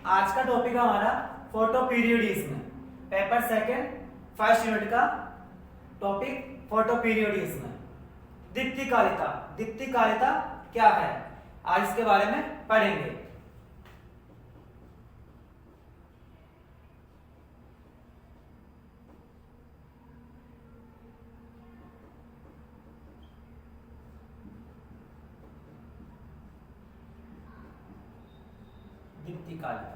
आज का टॉपिक हमारा photo periodism, paper second first unit का टॉपिक फोटो पीरियडिज्म। दीप्तिकालिता, दीप्तिकालिता क्या है, आज इसके बारे में पढ़ेंगे। दीप्तिकालिता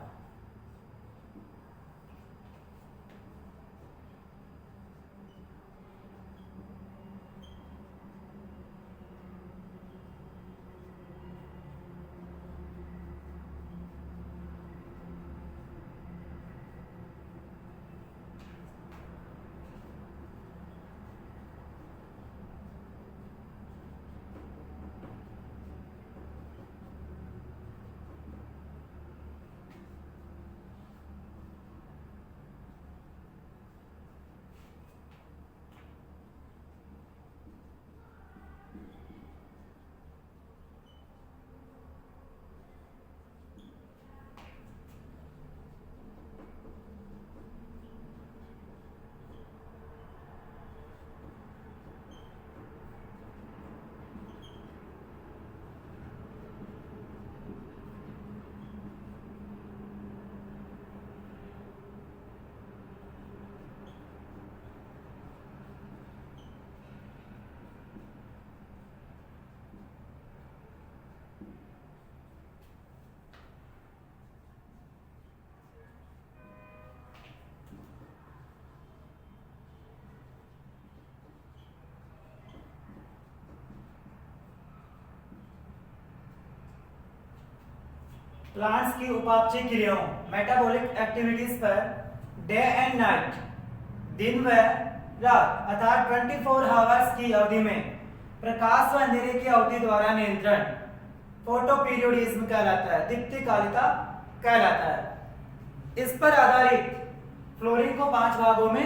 प्लांट्स की उपापचय क्रियाओं metabolic activities per day and night, दिन व रात अर्थात 24 आवर्स की अवधि में प्रकाश व अंधेरे की अवधि द्वारा नियंत्रण फोटो पीरियडिज्म कहलाता है, दीप्तिकालिता कहलाता है। इस पर आधारित फ्लोरिंग को 5 भागों में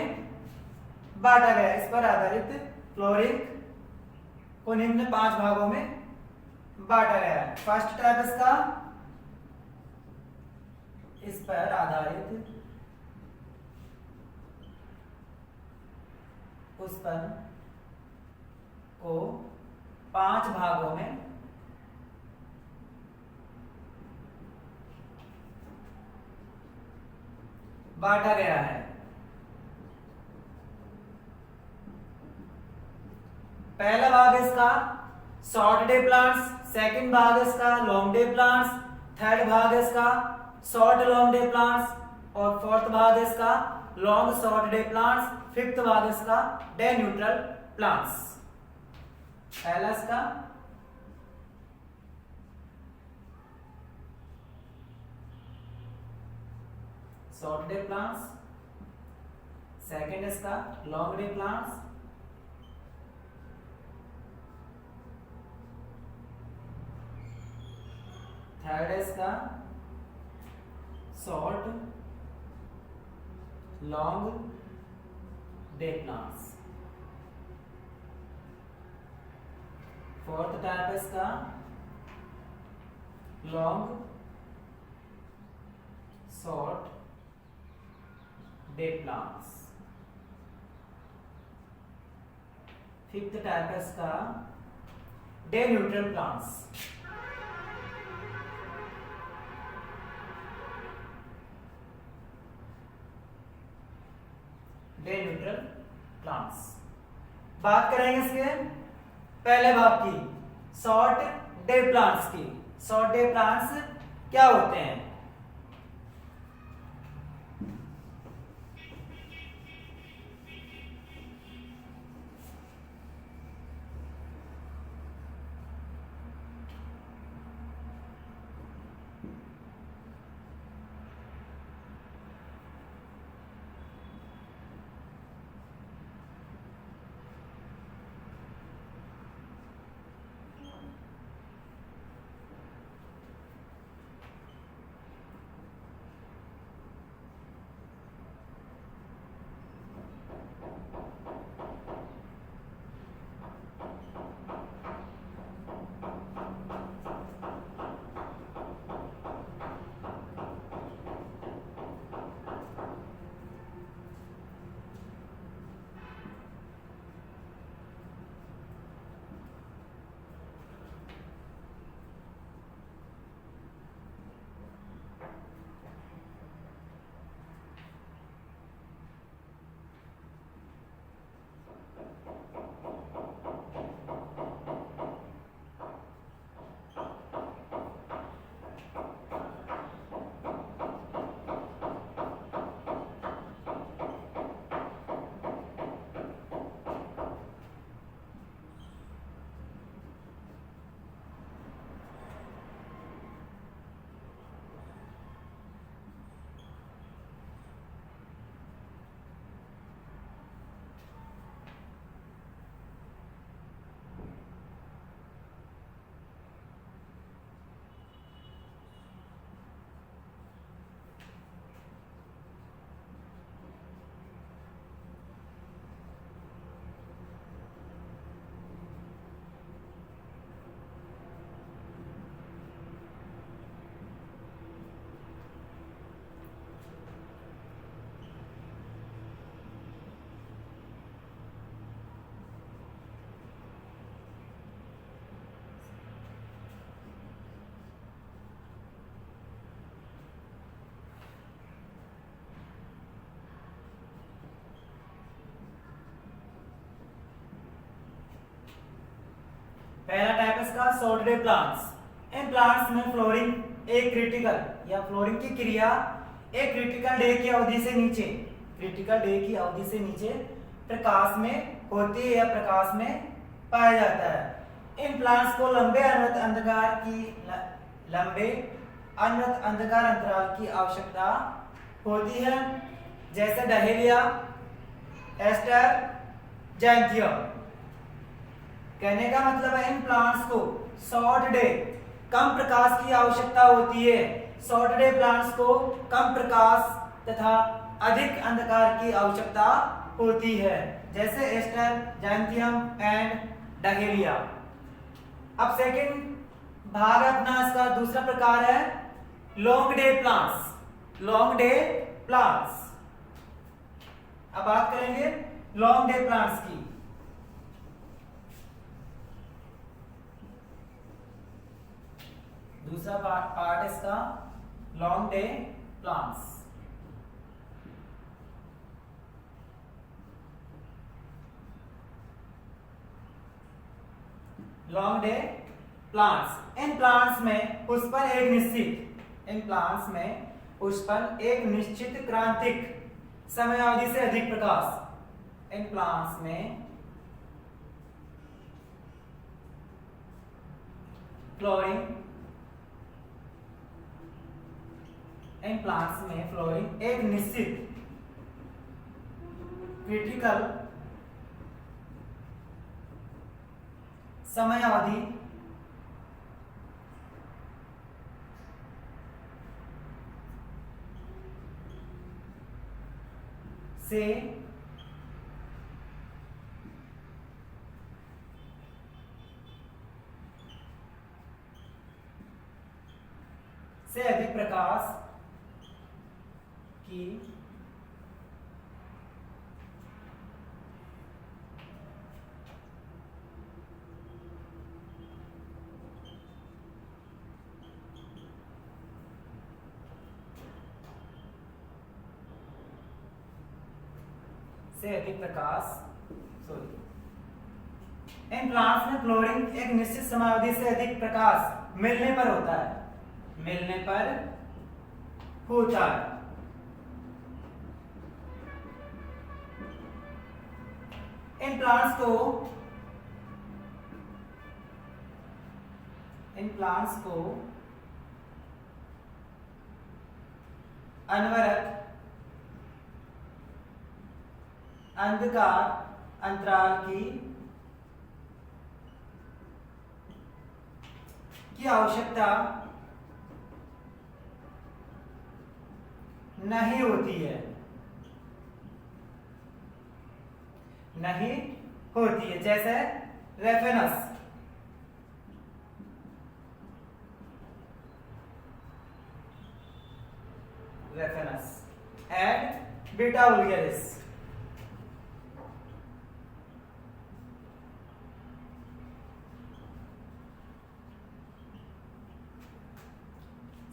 बांटा गया है। इस पर आधारित फ्लोरिंग को निम्न 5 भागों में बांटा गया है। फर्स्ट टाइप इसका, इस पर आधारित पुष्पन को 5 भागों में बांटा गया है। पहला भाग इसका शॉर्ट डे प्लांट्स, सेकंड भाग इसका लॉन्ग डे प्लांट्स, थर्ड भाग इसका शॉर्ट लॉन्ग डे प्लांट्स और फोर्थ भाग इसका long short day plants, fifth भाग इसका डे न्यूट्रल प्लांट्स। पहला इसका शॉर्ट डे प्लांट्स, सेकंड इसका लॉन्ग डे प्लांट्स, थर्ड इसका short long day plants, fourth type इसका long short day plants, fifth type इसका day neutral plants. Day neutral plants. बात करेंगे इसके पहले भाग की, शॉर्ट डे प्लांट्स की। शॉर्ट डे प्लांट्स क्या होते हैं? पहला टाइप इसका short day plants. In plants में फ्लोरिंग एक क्रिटिकल या फ्लोरिंग की क्रिया एक क्रिटिकल डे की अवधि से नीचे, क्रिटिकल डे की अवधि से नीचे प्रकाश में होती है या प्रकाश में पाया जाता है। इन प्लांट्स को लंबे अनवरत अंधकार अंतराल की आवश्यकता होती है, जैसे डहेलिया, एस्टर, जैंथियम। कहने का मतलब है इन प्लांट्स को शॉर्ट डे कम प्रकाश की आवश्यकता होती है। शॉर्ट डे प्लांट्स को कम प्रकाश तथा अधिक अंधकार की आवश्यकता होती है, जैसे एस्टर, जैंथियम एंड डहेलिया। अब सेकंड भाग अपना इसका दूसरा प्रकार है long day plants. Long day plants. अब बात करेंगे लॉन्ग डे प्लांट्स की। दूसरा पार्ट इसका long day plants. Long day plants. In plants में पुष्पन एक निश्चित क्रांतिक समयावधि से अधिक प्रकाश। इन प्लांट्स में फ्लोरिंग एक निश्चित क्रिटिकल समयावधि से अधिक प्रकाश की इन प्लांट्स में फ्लोरिंग एक निश्चित समयावधि से अधिक प्रकाश मिलने पर होता है। इन प्लांट्स को अनवरत अंधकार अंतराल की आवश्यकता नहीं होती है। जैसे Raphanus and beta vulgaris.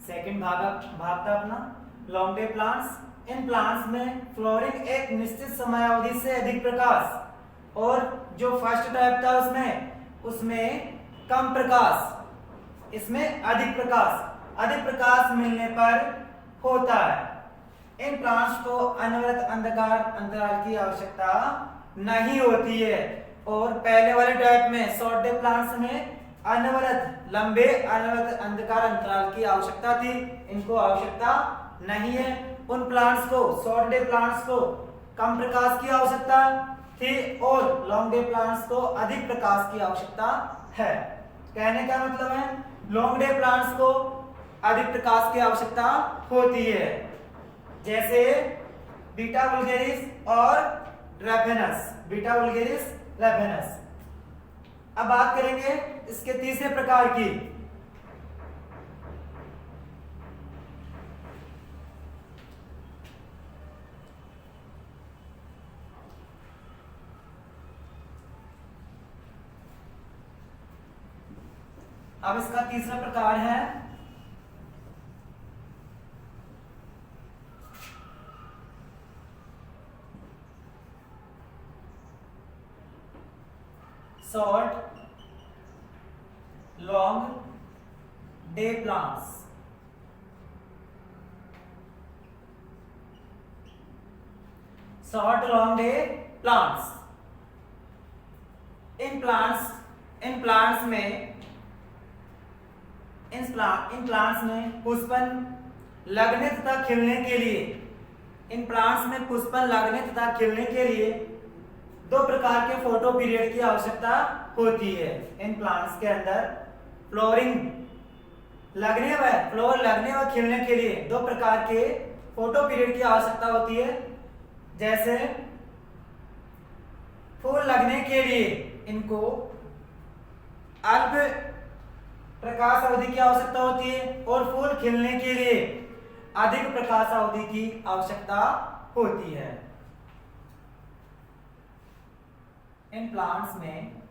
Second भाग था अपना long day plants. In plants में फ्लोरिंग एक निश्चित समयावधि से अधिक प्रकाश, और जो फर्स्ट टाइप था उसमें कम प्रकाश, इसमें अधिक प्रकाश मिलने पर होता है। इन प्लांट्स को अनवरत अंधकार अंतराल की आवश्यकता नहीं होती है। और पहले वाले टाइप में शॉर्ट डे प्लांट्स में लंबे अनवरत अंधकार अंतराल की आवश्यकता थी, इनको आवश्यकता नहीं है। उन प्लांट्स को, शॉर्ट डे प्लांट्स को कम प्रकाश की आवश्यकता थी और लॉन्ग डे प्लांट्स को अधिक प्रकाश की आवश्यकता है। कहने का मतलब है लॉन्ग डे प्लांट्स को अधिक प्रकाश की आवश्यकता होती है, जैसे बीटा वुल्गारिस और रेफेनस। अब बात करेंगे इसके तीसरे प्रकार की। अब इसका तीसरा प्रकार है short long day plants. Short long day plants. In plants में पुष्पन लगने तथा खिलने के लिए दो प्रकार के फोटो पीरियड की आवश्यकता होती है। इन प्लांट्स के अंदर फ्लोर लगने व खिलने के लिए दो प्रकार के फोटो पीरियड की आवश्यकता होती है। जैसे फूल लगने के लिए इनको अल्प प्रकाश अवधि की आवश्यकता होती है और फूल खिलने के लिए अधिक प्रकाश अवधि की आवश्यकता होती है। इन प्लांट्स में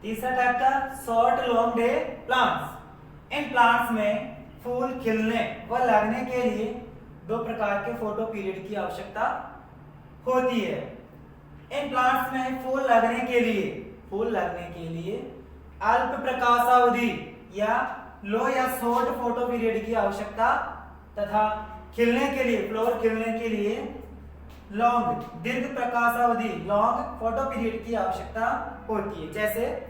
तीसरा टाइप था short long day plants. In plants में फूल खिलने व लगने के लिए दो प्रकार के फोटो पीरियड की आवश्यकता होती है। इन प्लांट्स में फूल लगने के लिए अल्प प्रकाशावधि या लो या शॉर्ट फोटो पीरियड की आवश्यकता तथा खिलने के लिए फ्लोर खिलने के लिए लॉन्ग दीर्घ प्रकाशावधि लॉन्ग फोटो पीरियड की आवश्यकता होती है। जैसे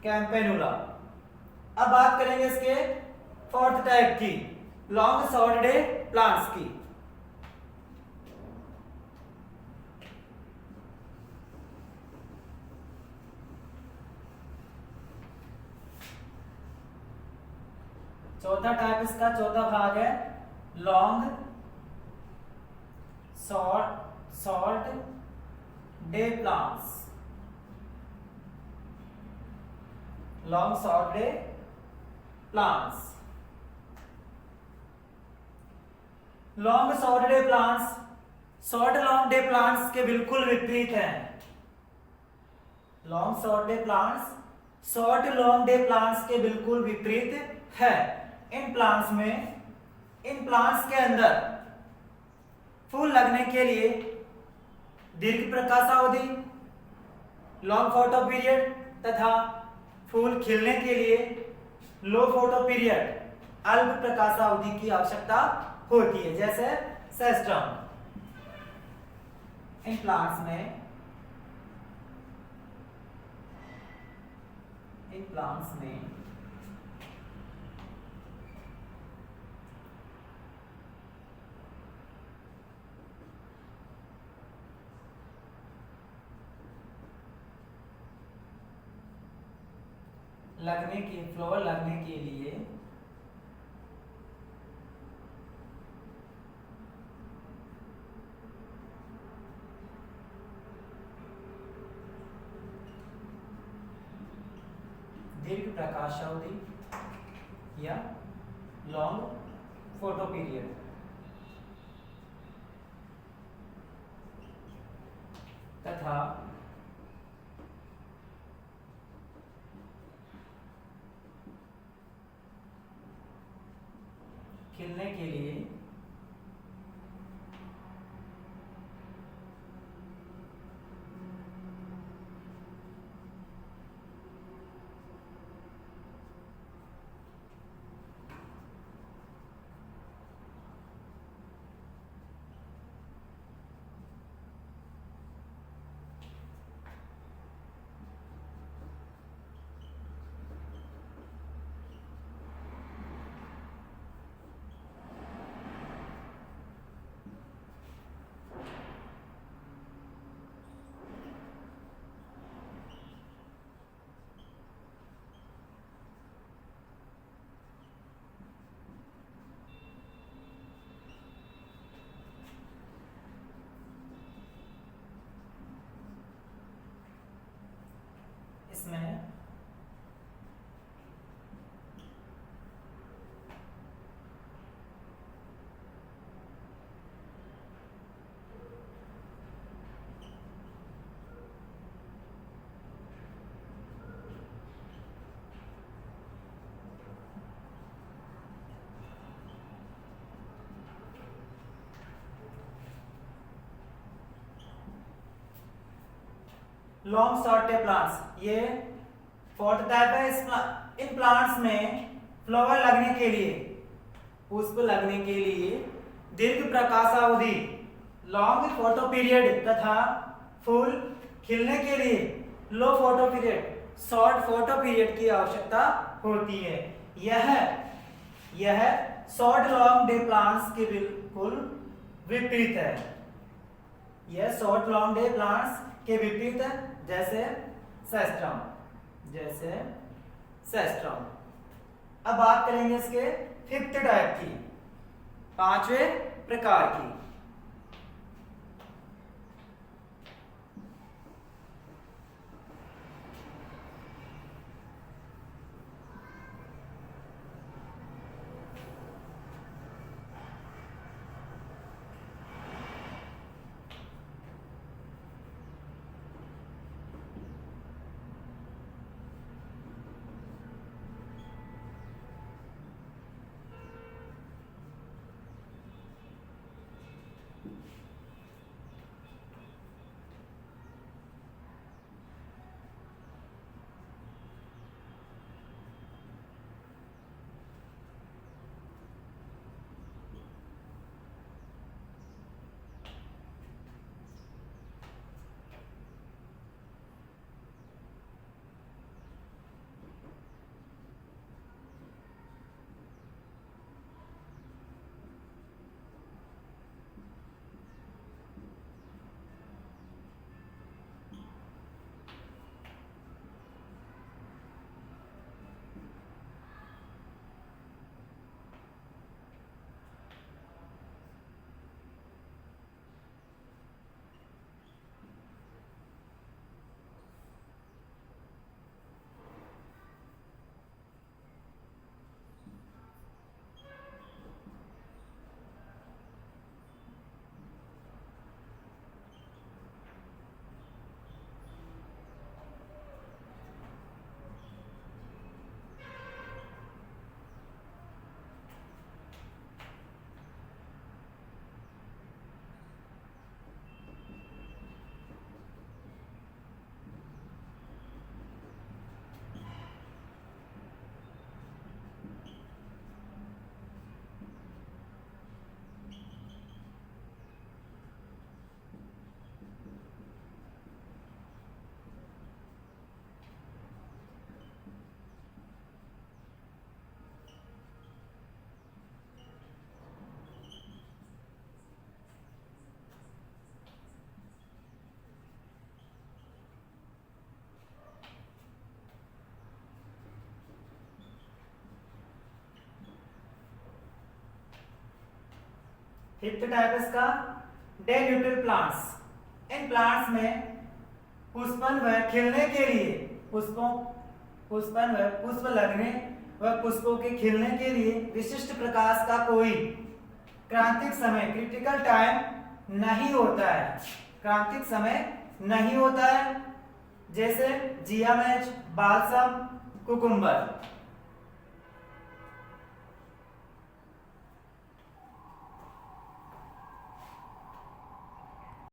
कैंपेनुला। अब बात करेंगे इसके फोर्थ टाइप की, लॉन्ग शॉर्ट डे प्लांट्स की। चौथा टाइप इसका चौथा भाग है long short day plants. Long short day plants. Long short day plants short long day plants के बिल्कुल विपरीत हैं। Long short day plants short long day plants के बिल्कुल विपरीत है। इन प्लांट्स के अंदर फूल लगने के लिए दीर्घ प्रकाशावधि लॉन्ग फोटो पीरियड तथा फूल खिलने के लिए लो फोटो पीरियड अल्प प्रकाशावधि की आवश्यकता होती है। जैसे सेस्ट्रम। इन प्लांट्स में फ्लावर लगने के लिए दीर्घ प्रकाशावधि या लॉन्ग फोटो पीरियड तथा खिलने के लिए इसमें लॉन्ग शॉर्ट डे प्लांट्स ये फोर्थ टाइप है। इन प्लांट्स में फ्लावर लगने के लिए पुष्प लगने के लिए दीर्घ प्रकाशावधि लॉन्ग फोटो पीरियड तथा फूल खिलने के लिए low photoperiod short photoperiod की आवश्यकता होती है। यह शॉर्ट लॉन्ग डे प्लांट्स के बिल्कुल विपरीत है। यह शॉर्ट लॉन्ग डे प्लांट्स के विपरीत है। जैसे सेस्ट्रम। अब बात करेंगे इसके फिफ्थ टाइप की, पांचवें प्रकार की। फिफ्थ टाइप इसका day neutral plants. In plants में पुष्पन व खिलने के लिए पुष्पन व पुष्प लगने व पुष्पों के खिलने के लिए विशिष्ट प्रकाश का कोई क्रांतिक समय क्रिटिकल टाइम नहीं होता है। क्रांतिक समय नहीं होता है, जैसे जियामेज, बालसम, कुकुम्बर।